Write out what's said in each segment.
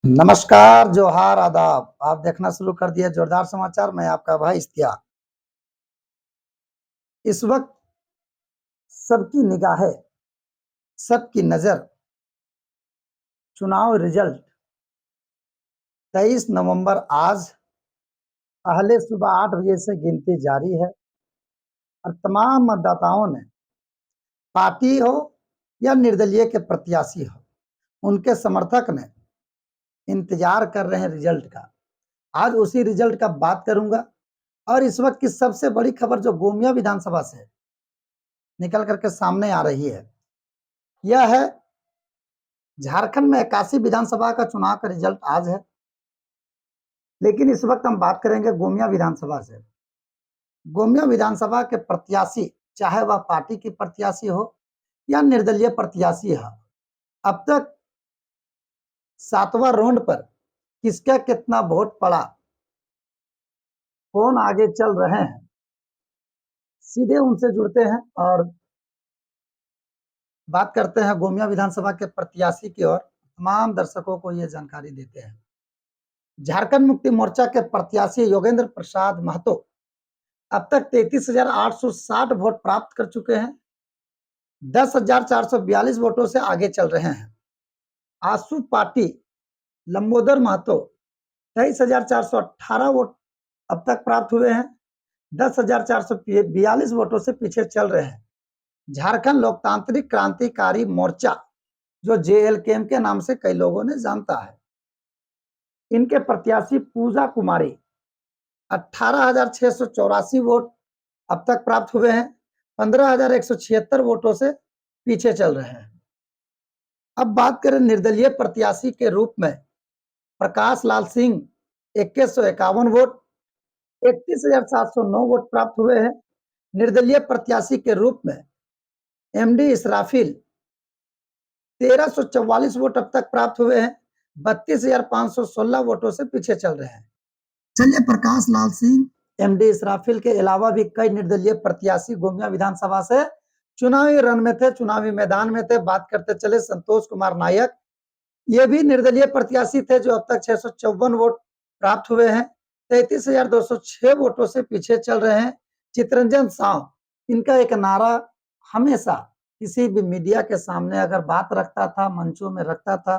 नमस्कार, जोहार, आदाब। आप देखना शुरू कर दिए जोरदार समाचार। मैं आपका भाई इश्तियाक। इस वक्त सबकी निगाहें, सबकी नज़र चुनाव रिजल्ट 23 नवंबर आज पहले सुबह 8 बजे से गिनती जारी है और तमाम मतदाताओं ने पार्टी हो या निर्दलीय के प्रत्याशी हो, उनके समर्थक ने इंतजार कर रहे हैं रिजल्ट का। आज उसी रिजल्ट का बात करूंगा और इस वक्त की सबसे बड़ी खबर जो गोमिया विधानसभा से निकल करके सामने आ रही है, यह है झारखंड में 81 विधानसभा का चुनाव का रिजल्ट आज है। लेकिन इस वक्त हम बात करेंगे गोमिया विधानसभा से। गोमिया विधानसभा के प्रत्याशी, चाहे वह पार्टी की प्रत्याशी हो या निर्दलीय प्रत्याशी हो, अब तक 7वां राउंड पर किसका कितना वोट पड़ा, कौन आगे चल रहे हैं, सीधे उनसे जुड़ते हैं और बात करते हैं गोमिया विधानसभा के प्रत्याशी की और तमाम दर्शकों को यह जानकारी देते हैं। झारखंड मुक्ति मोर्चा के प्रत्याशी योगेंद्र प्रसाद महतो अब तक 33,860 वोट प्राप्त कर चुके हैं। 10,442 वोटों से आगे चल रहे हैं। आसू पार्टी लंबोदर महतो 23,418 वोट अब तक प्राप्त हुए हैं। 10,442 वोटों से पीछे चल रहे हैं। झारखंड लोकतांत्रिक क्रांतिकारी मोर्चा, जो JLKM के नाम से कई लोगों ने जानता है, इनके प्रत्याशी पूजा कुमारी 18,684 वोट अब तक प्राप्त हुए हैं। 15,176 वोटों से पीछे चल रहे हैं। अब बात करें निर्दलीय प्रत्याशी के रूप में, प्रकाश लाल सिंह 2151 वोट, 31,709 वोट प्राप्त हुए हैं। निर्दलीय प्रत्याशी के रूप में MD इसराफिल 1344 वोट अब तक प्राप्त हुए हैं। 32,516 वोटों से पीछे चल रहे हैं। चलिए, प्रकाश लाल सिंह, MD इसराफिल के अलावा भी कई निर्दलीय प्रत्याशी गोमिया विधानसभा से चुनावी रण में थे, चुनावी मैदान में थे। बात करते चले संतोष कुमार नायक, ये भी निर्दलीय प्रत्याशी थे जो अब तक 654 वोट प्राप्त हुए हैं। 33,206 वोटों से पीछे चल रहे हैं। चितरंजन साव, इनका एक नारा हमेशा किसी भी मीडिया के सामने अगर बात रखता था, मंचों में रखता था,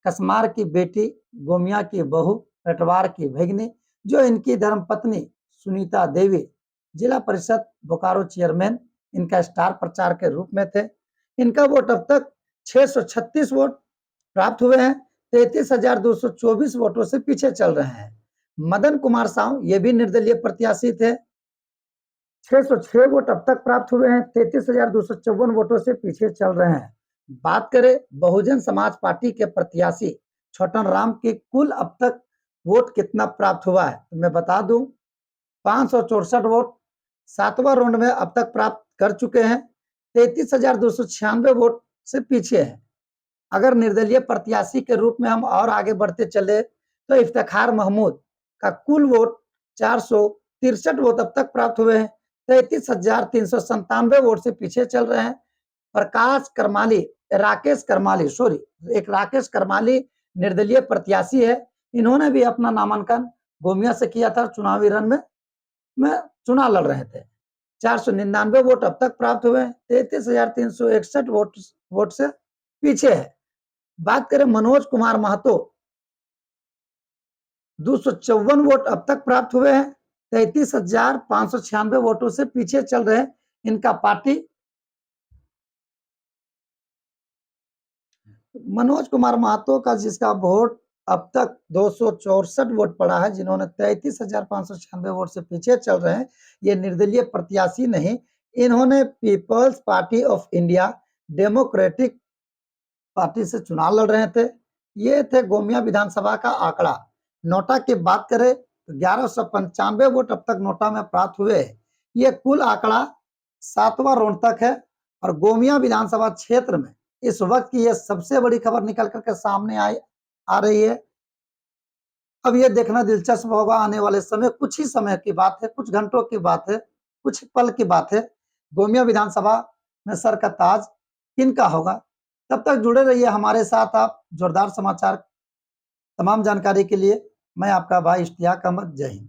कसमार की बेटी, गोमिया की बहू, रटवार की भगिनी, जो इनकी धर्मपत्नी सुनीता देवी जिला परिषद बोकारो चेयरमैन, इनका स्टार प्रचार के रूप में थे। इनका वोट अब तक 636 वोट प्राप्त हुए हैं। 33,224 वोटों से पीछे चल रहे हैं। मदन कुमार साव, ये भी निर्दलीय प्रत्याशी थे, 606 वोट अब तक प्राप्त हुए हैं। 33,254 वोटों से पीछे चल रहे हैं। बात करें बहुजन समाज पार्टी के प्रत्याशी छोटन राम की कुल अब तक वोट कितना प्राप्त हुआ है, तो मैं बता दूं, 564 वोट 7वां राउंड में अब तक प्राप्त कर चुके हैं। 33,296 वोट से पीछे है। अगर निर्दलीय प्रत्याशी के रूप में हम और आगे बढ़ते चले तो इफ्तिखार महमूद का कुल वोट 463 वोट अब तक प्राप्त हुए हैं। 33,397 वोट से पीछे चल रहे हैं। प्रकाश करमाली, राकेश करमाली, एक राकेश करमाली निर्दलीय प्रत्याशी है। इन्होंने भी अपना नामांकन गोमिया से किया था। चुनावी रण में चुनाव लड़ रहे थे। 499 वोट अब तक प्राप्त हुए हैं। 33,361 वोट से पीछे है। बात करें मनोज कुमार महतो, 254 वोट अब तक प्राप्त हुए हैं। 33,596 वोटों से पीछे चल रहे हैं। इनका पार्टी मनोज कुमार महतो का, जिसका वोट अब तक 264 वोट पड़ा है, जिन्होंने 33,596 वोट से पीछे चल रहे हैं। ये निर्दलीय प्रत्याशी नहीं, इन्होंने People's Party of India Democratic Party से चुनाव लड़ रहे थे। ये थे गोमिया विधानसभा का आंकड़ा। नोटा की बात करें तो 1195 वोट अब तक नोटा में प्राप्त हुए। ये कुल आंकड़ा 7वां राउंड तक है और गोमिया विधानसभा क्षेत्र में इस वक्त की यह सबसे बड़ी खबर निकल करके सामने आ रही है। अब ये देखना दिलचस्प होगा आने वाले समय, कुछ ही समय की बात है, कुछ घंटों की बात है, कुछ पल की बात है, गोमिया विधानसभा में सर का ताज किनका होगा। तब तक जुड़े रहिए हमारे साथ आप जोरदार समाचार तमाम जानकारी के लिए मैं आपका भाई इश्तियाक अहमद। जय हिंद।